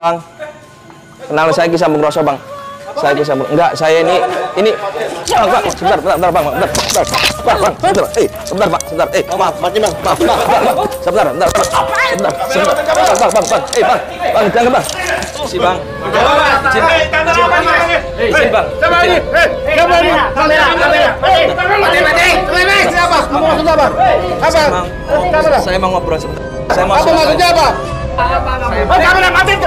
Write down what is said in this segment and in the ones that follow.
Bang, kenal saya Ki Sambung Roso, Bang. Saya Ki Sambung. Enggak, saya ini Bang, sebentar, Bang, sebentar. Bang, sebentar, Bang, sebentar. Maaf, mati, Bang. Maaf, sebentar. Bang, jangan, Bang. Si Bang. Si Bang. Saya mau ngobrol sebentar. Saya mau. Apa maksudnya, apa? Kamera mati.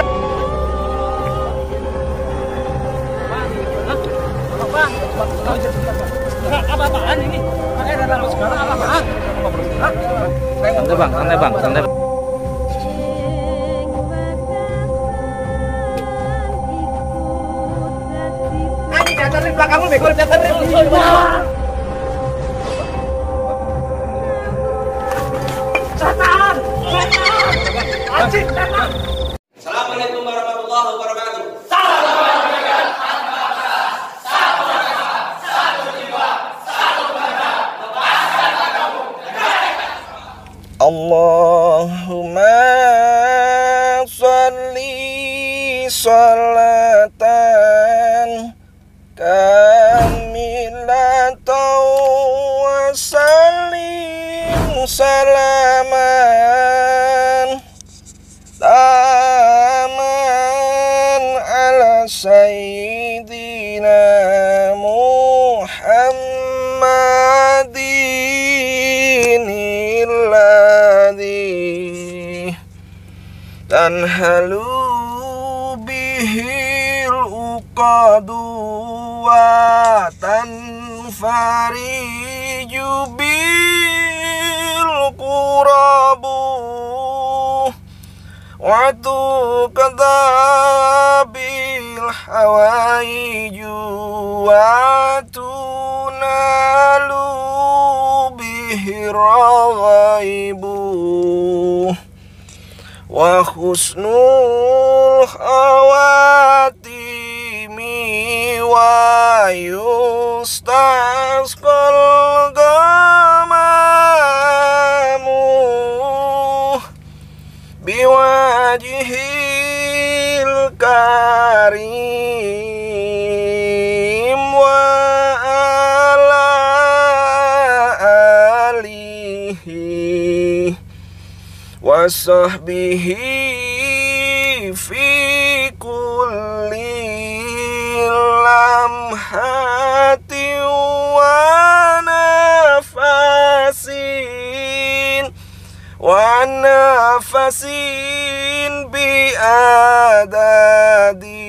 Apa-apaan ini? Pakai data segala apa-apaan? Santai Bang, santai Bang, santai. Ini data di belakangmu, Beko, data di. Setan! Anjing, setan! Assalamualaikum warahmatullahi wabarakatuh. Allahumma sholli sholatan kamilatan wa sallim salaman taman ala sayyidina Muhammadin tanhalu bihil uqadu wa tanfariju bil qurabu wa tuqadabil hawaiju wa tunalu bihir ghaibu wa husnul khawatimi wa yustasqal gamamu biwajhil karim wa ala alihi wa sahbihi fi kulli lamhati wa nafasin bi adadi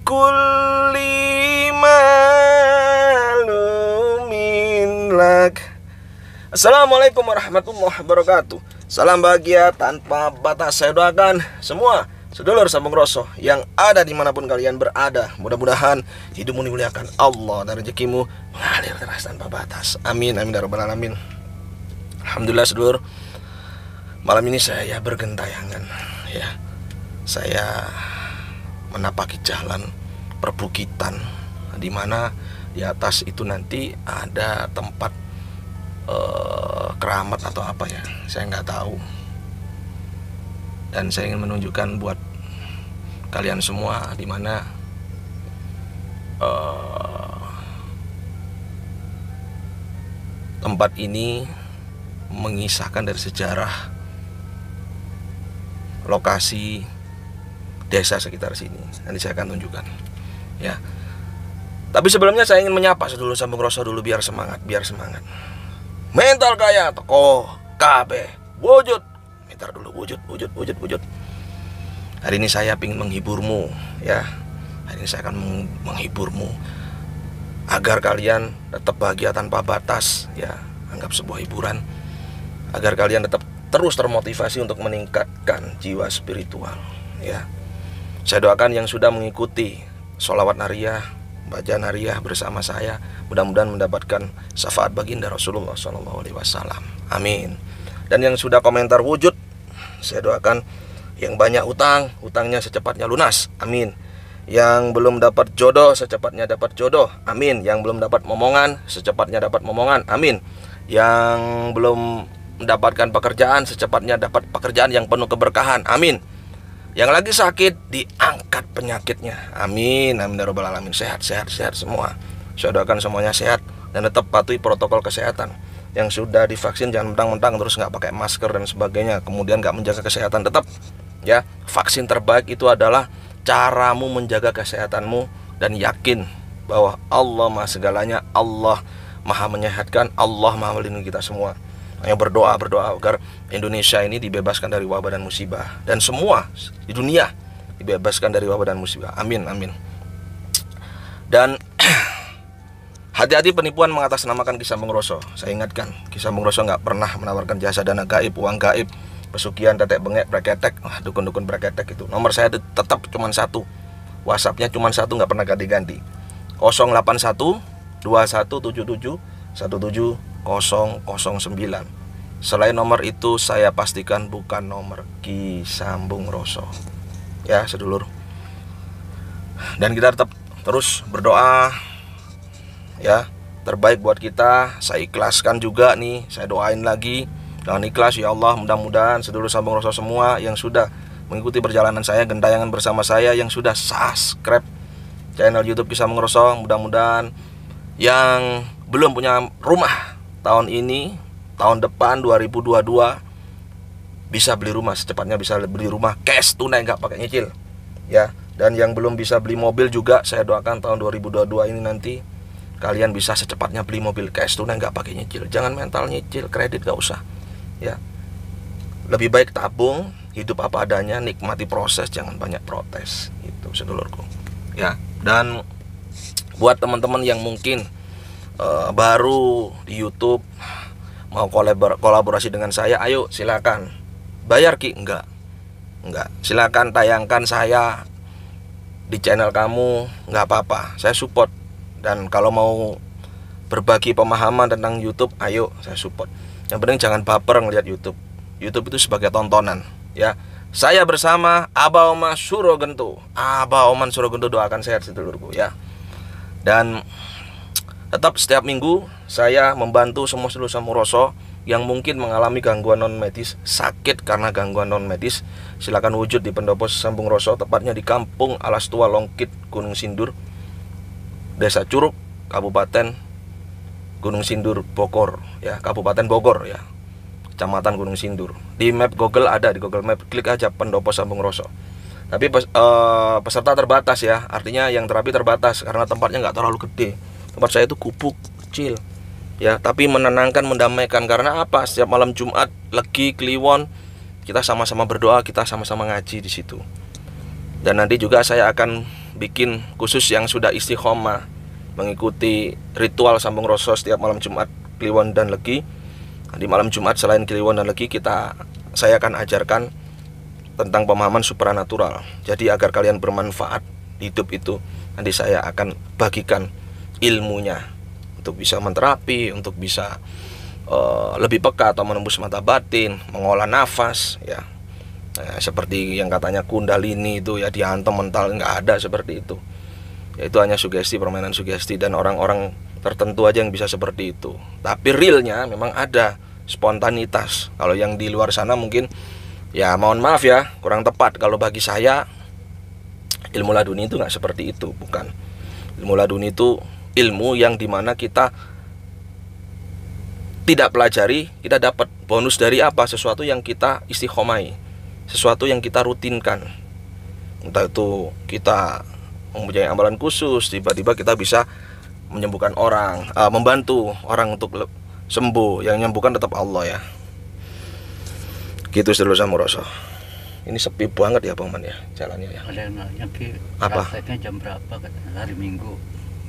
kulli malumin lak. Assalamualaikum warahmatullahi wabarakatuh. Salam bahagia tanpa batas. Saya doakan semua sedulur Sambung Roso yang ada dimanapun kalian berada, mudah-mudahan hidupmu dimuliakan Allah dan rezekimu mengalir deras tanpa batas. Amin, amin ya rabbal alamin. Alhamdulillah sedulur, malam ini saya bergentayangan ya. Saya menapaki jalan perbukitan di mana di atas itu nanti ada tempat keramat atau apa ya, saya nggak tahu. Dan saya ingin menunjukkan buat kalian semua di mana tempat ini mengisahkan dari sejarah lokasi desa sekitar sini. Nanti saya akan tunjukkan ya. Tapi sebelumnya saya ingin menyapa sedulur Sambung Roso dulu biar semangat, Mental kaya toko KB wujud. Minta dulu wujud. Hari ini saya ingin menghiburmu ya. Hari ini saya akan menghiburmu agar kalian tetap bahagia tanpa batas ya. Anggap sebuah hiburan agar kalian tetap terus termotivasi untuk meningkatkan jiwa spiritual ya. Saya doakan yang sudah mengikuti sholawat nariyah, baca nariyah bersama saya, mudah-mudahan mendapatkan syafaat baginda Rasulullah SAW. Amin. Dan yang sudah komentar wujud, saya doakan yang banyak utangnya secepatnya lunas. Amin. Yang belum dapat jodoh, secepatnya dapat jodoh. Amin. Yang belum dapat momongan, secepatnya dapat momongan. Amin. Yang belum mendapatkan pekerjaan, secepatnya dapat pekerjaan yang penuh keberkahan. Amin. Yang lagi sakit diangkat penyakitnya. Amin, amin ya rabbal alamin. Sehat semua. Saya doakan semuanya sehat dan tetap patuhi protokol kesehatan. Yang sudah divaksin jangan mentang-mentang terus nggak pakai masker dan sebagainya, kemudian nggak menjaga kesehatan. Tetap ya, vaksin terbaik itu adalah caramu menjaga kesehatanmu dan yakin bahwa Allah Maha segalanya, Allah Maha menyehatkan, Allah Maha melindungi kita semua. Hanya berdoa agar Indonesia ini dibebaskan dari wabah dan musibah, dan semua di dunia dibebaskan dari wabah dan musibah. Amin, amin. Dan hati-hati penipuan mengatasnamakan Ki Sambung Roso. Saya ingatkan, Ki Sambung Roso nggak pernah menawarkan jasa dana gaib, uang gaib, pesugihan, tetek bengek, braketek, dukun-dukun braketek itu. Nomor saya tetap cuma satu, WhatsAppnya cuma satu, nggak pernah ganti-ganti. 081 2177 17009. Selain nomor itu saya pastikan bukan nomor Ki Sambung Roso. Ya sedulur. Dan kita tetap terus berdoa ya, terbaik buat kita. Saya ikhlaskan juga nih, saya doain lagi dengan ikhlas ya Allah, mudah-mudahan sedulur Sambung Roso semua yang sudah mengikuti perjalanan saya, gentayangan bersama saya, yang sudah subscribe channel YouTube Ki Sambung Roso, mudah-mudahan yang belum punya rumah tahun ini, tahun depan 2022 bisa beli rumah secepatnya, bisa beli rumah cash tunai, nggak pakai nyicil ya. Dan yang belum bisa beli mobil juga saya doakan tahun 2022 ini nanti kalian bisa secepatnya beli mobil cash tunai, nggak pakai nyicil. Jangan mental nyicil, kredit nggak usah ya. Lebih baik tabung, hidup apa adanya, nikmati proses, jangan banyak protes. Itu sedulurku ya. Dan buat teman-teman yang mungkin baru di YouTube mau kolaborasi dengan saya, ayo silakan. Bayar Ki? Enggak. Silakan tayangkan saya di channel kamu, nggak apa-apa. Saya support. Dan kalau mau berbagi pemahaman tentang YouTube, ayo saya support. Yang penting jangan baper ngelihat YouTube. YouTube itu sebagai tontonan ya. Saya bersama Abah Oman Surogento. Abah Oman Surogento doakan sehat sedulurku ya. Dan tetap setiap minggu saya membantu semua sedulur Sambung Roso yang mungkin mengalami gangguan non medis, sakit karena gangguan non medis. Silakan wujud di pendopo Sambung Roso, tepatnya di Kampung Alas Tua Longkit, Gunung Sindur, Desa Curug, Kabupaten Gunung Sindur, Bogor ya, Kabupaten Bogor ya, Kecamatan Gunung Sindur. Di map Google ada, di Google Map klik aja pendopo Sambung Roso. Tapi peserta terbatas ya, artinya yang terapi terbatas karena tempatnya nggak terlalu gede. Tempat saya itu gubuk kecil ya, tapi menenangkan, mendamaikan. Karena apa? Setiap malam Jumat Legi Kliwon kita sama-sama berdoa, kita sama-sama ngaji di situ. Dan nanti juga saya akan bikin khusus yang sudah istiqomah mengikuti ritual Sambung Roso setiap malam Jumat Kliwon dan Legi. Di malam Jumat selain Kliwon dan Legi, saya akan ajarkan tentang pemahaman supranatural. Jadi agar kalian bermanfaat hidup itu, nanti saya akan bagikan ilmunya untuk bisa menterapi, untuk bisa lebih peka atau menembus mata batin, mengolah nafas ya. Seperti yang katanya kundalini itu ya, dihantam mental, nggak ada seperti itu ya. Itu hanya sugesti, permainan sugesti, dan orang-orang tertentu aja yang bisa seperti itu. Tapi realnya memang ada spontanitas. Kalau yang di luar sana mungkin ya mohon maaf ya, kurang tepat. Kalau bagi saya ilmu laduni itu nggak seperti itu, bukan. Ilmu laduni itu ilmu yang dimana kita tidak pelajari, kita dapat bonus dari apa? Sesuatu yang kita istiqomai, sesuatu yang kita rutinkan. Entah itu kita mempunyai amalan khusus, tiba-tiba kita bisa menyembuhkan orang, membantu orang untuk sembuh. Yang menyembuhkan tetap Allah ya. Gitu sedulur Sambung Roso. Ini sepi banget ya Bang Man ya jalannya ya. Ada yang nanya Ki, apa? prakteknya jam berapa katanya, hari Minggu?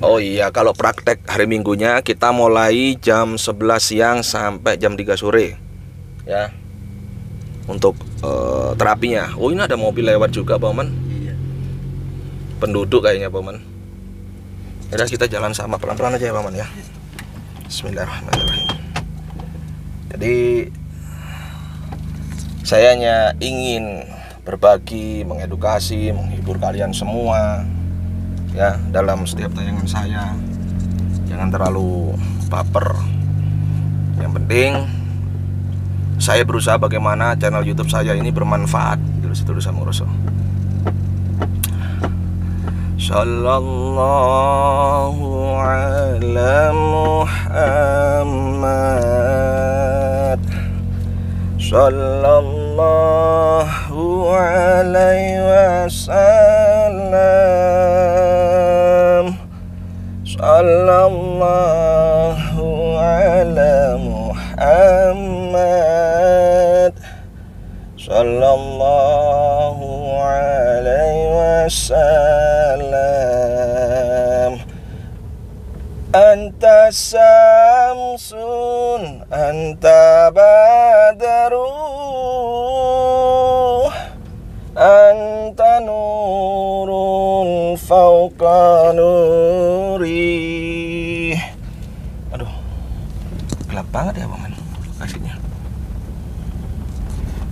Oh iya, kalau praktek hari Minggunya kita mulai jam 11 siang sampai jam 3 sore ya. Untuk terapinya. Oh ini ada mobil lewat juga Bang Man. Iya. Penduduk kayaknya Bang Man. Udah kita jalan sama, pelan-pelan aja ya Bang Man ya. Bismillahirrahmanirrahim. Jadi saya hanya ingin berbagi, mengedukasi, menghibur kalian semua ya dalam setiap tayangan saya. Jangan terlalu baper. Yang penting saya berusaha bagaimana channel YouTube saya ini bermanfaat. Sedulur Sambung Roso. Sallallahu ala Muhammad, sallallahu alaihi wasallam, sallallahu ala Muhammad, sallallahu alaihi wasallam. Anta samsun, anta badaru, anta nurun fauqa nuri. Aduh, gelap banget ya Bang lokasinya.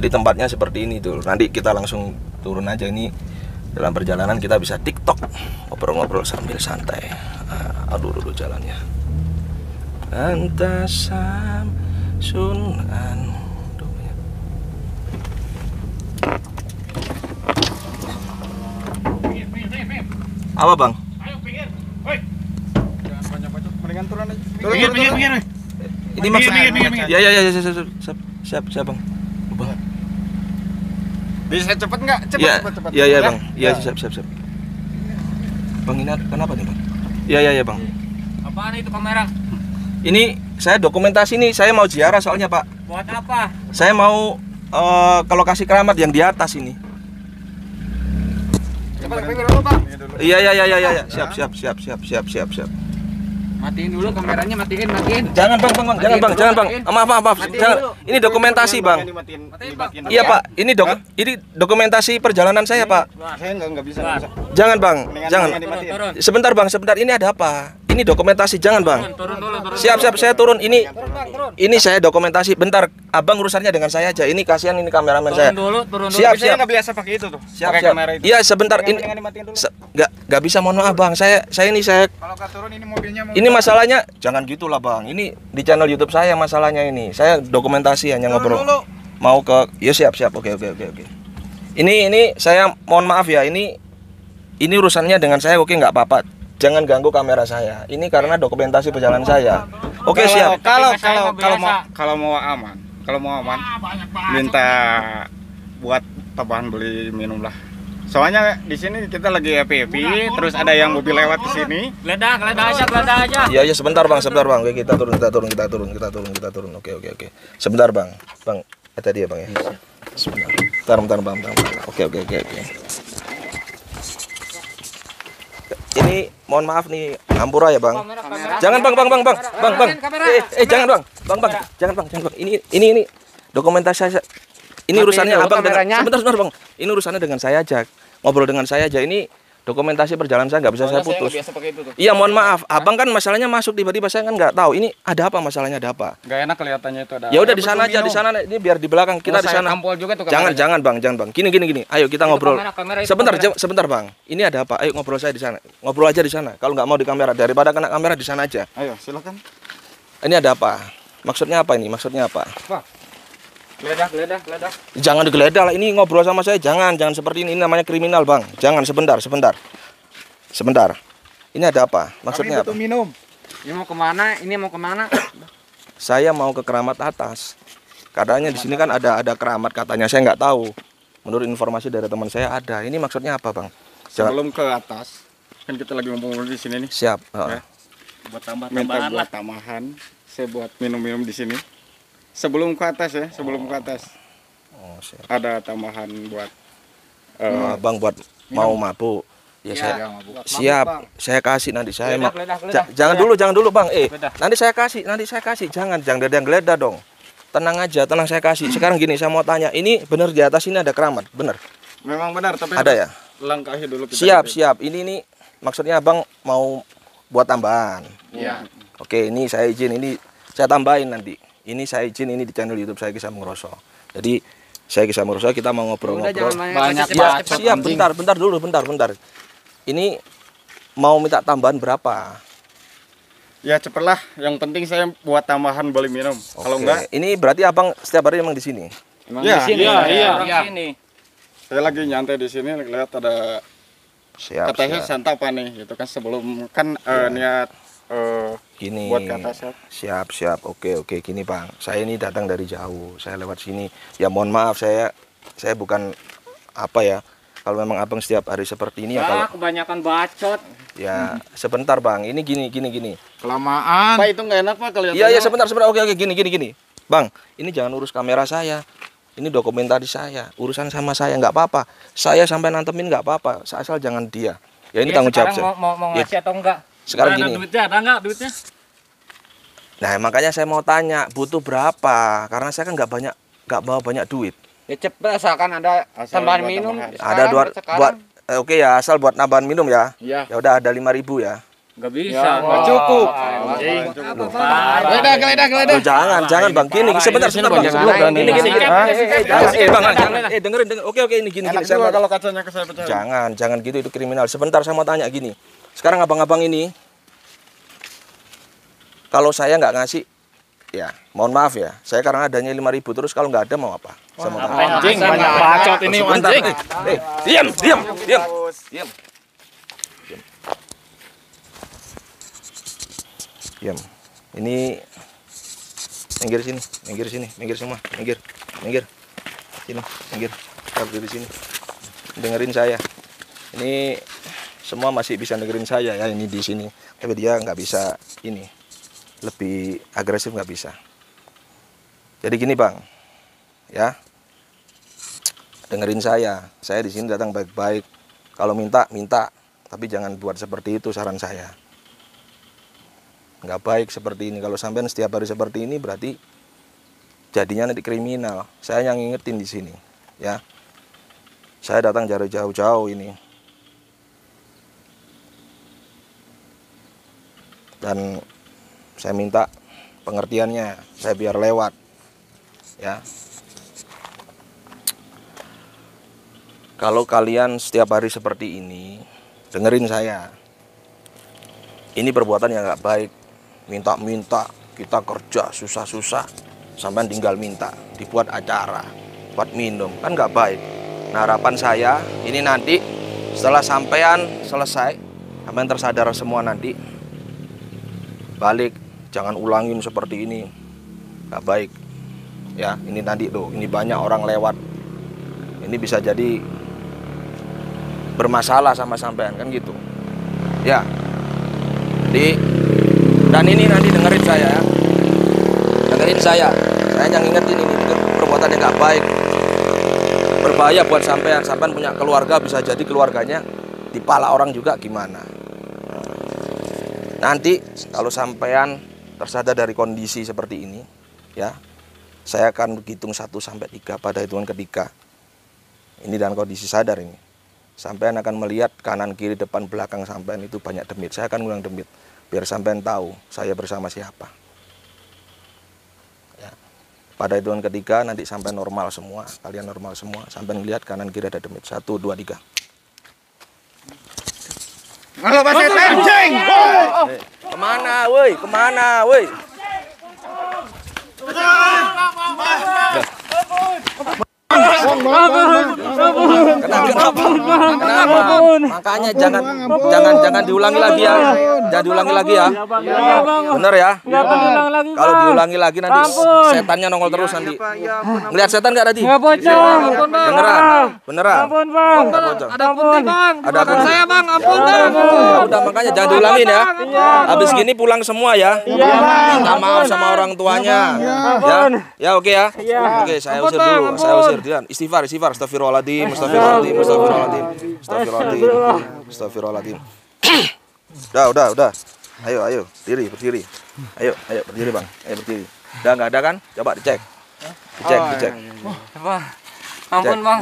Jadi tempatnya seperti ini tuh. Nanti kita langsung turun aja, ini dalam perjalanan kita bisa TikTok, ngobrol-ngobrol sambil santai. Aduh dulu jalannya. Anta samsun an. Apa Bang? Ayo pinggir. Woi. Jangan banyak-banyak, mendingan turun aja. Pinggir. Ini maksudnya. Pinggir. Ya, siap Bang. Bang. Bisa cepet nggak? Cepet. Iya Bang. Iya siap. Bang, ini kenapa nih Bang? Iya Bang. Apaan itu kamera? Ini saya dokumentasi nih, saya mau ziarah soalnya Pak. Buat apa? Saya mau ke lokasi keramat yang di atas ini. Cepet pinggir dulu, Bang. Iya. Siap. Matiin dulu kameranya, matiin. Jangan Bang. Jangan Bang. Maaf. Jangan. Ini dokumentasi Bang. Iya Pak. Ini dokumentasi perjalanan saya Pak. Saya nggak bisa. Jangan Bang. Jangan. Turun. Sebentar Bang. Ini ada apa? Ini dokumentasi. Jangan Bang. Turun dulu. Siap. Saya turun. Ini saya dokumentasi. Bentar. Abang urusannya dengan saya aja. Ini kasihan ini kameramen saya. Turun dulu. Siap. Saya nggak biasa pakai itu tuh. Pakai kamera itu. Iya sebentar. Ini Dimatiin dulu. nggak bisa, mohon maaf Bang. Saya Kalau nggak turun ini mobilnya mau. ini masalahnya jangan gitulah Bang. Ini di channel YouTube saya masalahnya ini. Saya dokumentasi hanya ngobrol. Mau ke ya siap. Oke. Ini saya mohon maaf ya. Ini urusannya dengan saya. Oke, nggak apa-apa. Jangan ganggu kamera saya. Ini karena dokumentasi perjalanan saya. Oke, siap. Kalau mau aman, minta buat tambahan beli minum lah. Soalnya di sini kita lagi happy, terus ada yang mobil lewat di sini. Geledah aja. Iya, sebentar Bang. Oke, kita turun. Oke. Sebentar Bang. Tadi ya Bang ya. Sebentar. Bentar Bang. Oke. Ini mohon maaf nih, Ampura ya Bang. Jangan Bang. Jangan Bang. Jangan Bang. Ini dokumentasi saya. Ini urusannya Abang dengan sebentar Bang. Ini urusannya dengan saya aja. Ngobrol dengan saya aja. Ini dokumentasi perjalanan saya nggak bisa saya putus. Biasa pakai itu tuh. Iya, mohon maaf. Abang kan masalahnya masuk tiba-tiba, saya kan nggak tahu. Ini ada apa masalahnya, ada apa? Nggak enak kelihatannya itu ada. Ya udah di sana aja, di sana. Ini biar di belakang kita di sana. Tampol juga tuh Jangan Bang. Gini. Ayo kita ngobrol. Kamera itu Sebentar Bang. Ini ada apa? Ayo ngobrol saya di sana. Ngobrol aja di sana. Kalau nggak mau di kamera, daripada kena kamera di sana aja. Ayo, silakan. Ini ada apa? Maksudnya apa ini? Maksudnya apa? Geledah. Jangan digeledah lah. Ini ngobrol sama saya. Jangan seperti ini. Ini namanya kriminal Bang. Jangan sebentar. Ini ada apa? Maksudnya apa? Minum. Ini mau kemana? Saya mau ke keramat atas. Katanya di sini kan ada keramat katanya. Saya nggak tahu. Menurut informasi dari teman saya ada. Ini maksudnya apa Bang? Sebelum ke atas, kan kita lagi ngomong di sini nih. Siap. Ya. Buat Minta buat tambahan. Saya buat minum di sini. Sebelum ke atas ya, Oh, siap. ada tambahan buat Bang buat mau mabuk. Ya, siap. Saya kasih nanti saya mau. Jangan dulu Bang. Nanti saya kasih. Jangan geledah dong. Tenang aja, saya kasih. Sekarang gini, saya mau tanya. Ini benar di atas ini ada keramat, benar? memang benar, tapi ada ya? Langkahi dulu kita. Siap. Ini maksudnya Abang mau buat tambahan. Iya. Oke, ini saya izin, ini saya tambahin nanti. Ini saya izin, ini di channel YouTube saya Kisah Mengroso. Jadi saya Kisah Mengroso, kita mau ngobrol-ngobrol. Banyak Ya, siap, bentar dulu. Ini mau minta tambahan berapa? Ya cepatlah, yang penting saya buat tambahan beli minum. Kalau enggak, ini berarti Abang setiap hari emang di sini. ya, Iya. Saya lagi nyantai di sini lihat ada Siap, katanya siap. santapan nih, gitu kan sebelum kan niat Gini. buat ke atas ya. Siap. Oke, gini Bang. Saya ini datang dari jauh. Saya lewat sini. Ya mohon maaf saya bukan apa ya. Kalau memang Abang setiap hari seperti ini ya kalau Kebanyakan bacot. ya sebentar Bang. Ini gini. Kelamaan. Pak itu nggak enak Pak kelihatannya. Iya, sebentar. Oke, gini. Bang, ini jangan urus kamera saya. Ini dokumentaris saya. Urusan sama saya nggak apa-apa. Saya sampai nantemin nggak apa-apa. Asal jangan dia. Ya ini tanggung jawab saya. Mau Ya, ngasih atau enggak? sekarang gini. Ada enggak duitnya? Nah, makanya saya mau tanya, butuh berapa? Karena saya kan nggak bawa banyak duit. Ya cepet asalkan ada Asal tambahan buat minum. tambahan. Ada buat oke ya, asal buat nambahan minum ya. Iya. Ya udah ada 5.000 ya. Enggak bisa. Ya, nggak cukup. Loh, jangan Bang. Gini, sebentar Bang. Gini. Bang, dengerin. Oke, ini gini. Enak Saya juga mau- kalau kacanya ke saya pecah. Jangan gitu, itu kriminal. Sebentar saya mau tanya gini. Sekarang abang-abang ini, kalau saya nggak ngasih, ya mohon maaf ya. Saya karena adanya 5.000 terus kalau nggak ada mau apa? Saya mau tanya. Anjing banyak bacot ini Sebentar. anjing. Diam. Diam. Ini minggir semua. Minggir. Sini, minggir. Kita berdiri sini. Dengerin saya. Ini semua masih bisa dengerin saya ya ini di sini. Tapi dia nggak bisa ini. Lebih agresif nggak bisa. Jadi gini Bang. Ya. Dengerin saya. Saya di sini datang baik-baik. Kalau minta, tapi jangan buat seperti itu saran saya. Nggak baik seperti ini. Kalau sampean setiap hari seperti ini berarti jadinya nanti kriminal. Saya yang ngingetin di sini, ya. Saya datang dari jauh-jauh ini. Dan saya minta pengertiannya, saya biar lewat. Ya. Kalau kalian setiap hari seperti ini, dengerin saya. Ini perbuatan yang nggak baik. Minta-minta, kita kerja susah-susah, sampai tinggal minta, dibuat acara, buat minum, kan nggak baik. Nah harapan saya, ini nanti setelah sampean selesai, sampean tersadar semua nanti, balik, jangan ulangin seperti ini, nggak baik. Ya, ini nanti tuh, ini banyak orang lewat, ini bisa jadi bermasalah sama sampean, kan gitu. Ya, dan ini nanti dengerin saya ya. Dengerin saya yang ingetin ini perbuatan yang gak baik, berbahaya buat sampean. Sampean punya keluarga, bisa jadi keluarganya dipala orang juga gimana. Nanti kalau sampean tersadar dari kondisi seperti ini ya, saya akan hitung 1 sampai 3. Pada hitungan ketiga ini dalam kondisi sadar ini, sampean akan melihat kanan kiri depan belakang sampean itu banyak demit. Saya akan ngulang demit biar sampean tahu saya bersama siapa. Ya. Pada hitungan ketiga nanti sampai normal semua, kalian normal semua, sampai lihat kanan kiri ada demit. 1, 2, 3. Halo Pak Setan. Anjing. Kemana woi? Kenapa? Makanya jangan diulangi lagi ya. Jangan diulangi lagi ya. Bener ya? Kalau diulangi lagi nanti setannya nongol terus nanti. Ngeliat setan nggak tadi? Beneran. Nggak bocor. Ada putih bang. Ada apa? Saya bang, ampun bang. Ya udah makanya jangan diulangin ya. Habis gini pulang semua ya. Minta maaf sama orang tuanya. Ya oke ya. Oke, saya usir dulu. Saya usir dia. Istighfar. Astagfirullahaladzim. Udah. Ayo, berdiri. Ayo, berdiri bang. Ayo berdiri. Udah nggak ada kan? Coba dicek. Dicek. Ampun bang.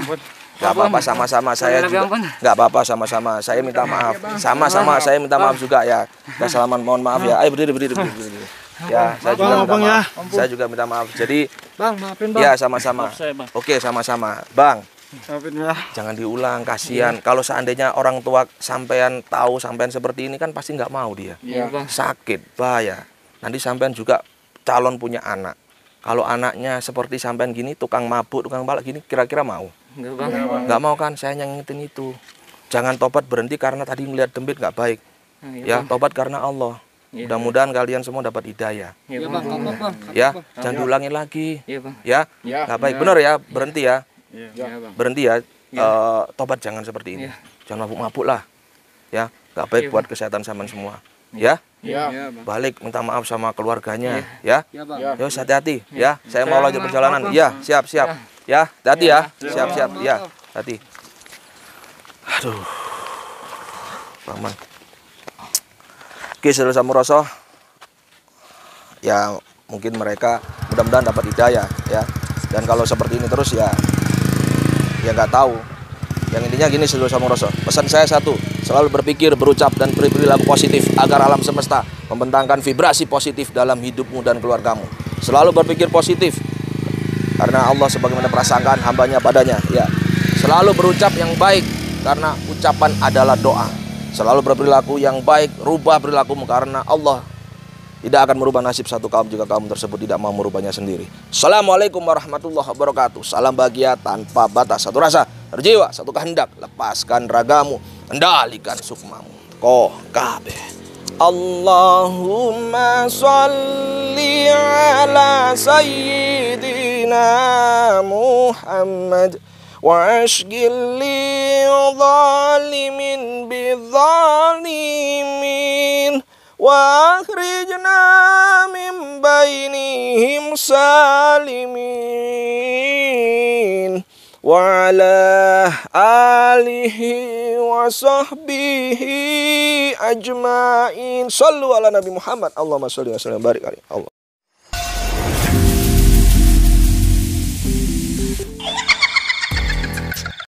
Gak apa-apa, sama-sama saya juga. Gak apa-apa, sama-sama. Saya minta maaf. Sama-sama saya minta maaf juga ya. Kesalahan, mohon maaf ya. Ayo berdiri. Ya, saya juga minta maaf. Saya juga minta maaf. Jadi, Bang, maafin bang. ya sama-sama. Oke, sama-sama. Bang, Maafin ya. jangan diulang, kasihan. Kalau seandainya orang tua sampean tahu sampean seperti ini kan pasti nggak mau dia. Iya bang. Sakit, bahaya. Nanti sampean juga calon punya anak. Kalau anaknya seperti sampean gini, tukang mabuk, tukang balak gini, kira-kira mau? Enggak bang. Nggak mau kan? Saya yang ngingetin itu. Jangan tobat berhenti karena tadi ngeliat dembit nggak baik. Ya, tobat karena Allah. Iya. Mudah-mudahan kalian semua dapat hidayah. Iya bang. Ya, jangan diulangi lagi. Iya bang. Ya, Ya. nggak baik. Benar ya, berhenti ya. Iya bang. Berhenti ya. Tobat jangan seperti ini. Iya. Jangan mabuk-mabuk lah. Ya, nggak baik Iya, buat kesehatan sama semua. Ya, Ya. Bang. balik minta maaf sama keluarganya. Ya, Iya bang. Ya. yo hati-hati. Ya, saya mau lanjut Bang. perjalanan. Bang. Iya, siap. Ya, hati-hati ya. Siap. Ya, hati. Aduh, Paman. Oke, saudara Samuroso. Ya, mungkin mereka mudah-mudahan dapat hidayah ya. Dan kalau seperti ini terus ya nggak tahu. Yang intinya gini, saudara Samuroso. Pesan saya satu, selalu berpikir, berucap dan berperilaku positif agar alam semesta membentangkan vibrasi positif dalam hidupmu dan keluargamu. Selalu berpikir positif karena Allah sebagaimana prasangkaan hambanya padanya. Ya, selalu berucap yang baik karena ucapan adalah doa. Selalu berperilaku yang baik, rubah perilakumu karena Allah tidak akan merubah nasib satu kaum jika kaum tersebut tidak mau merubahnya sendiri. Assalamualaikum warahmatullahi wabarakatuh. Salam bahagia tanpa batas, satu rasa, berjiwa, satu kehendak. Lepaskan ragamu, kendalikan sukmamu. Koh kabeh. Allahumma sholli ala sayyidina Muhammad wa ashghil li zalimin bidzalimin wa akhrijna min bainihim salimin wa ala alihi wa sahbihi ajmain. Sallu ala Nabi Muhammad. Allahumma sholli wa sallim barik alaihi. Allah.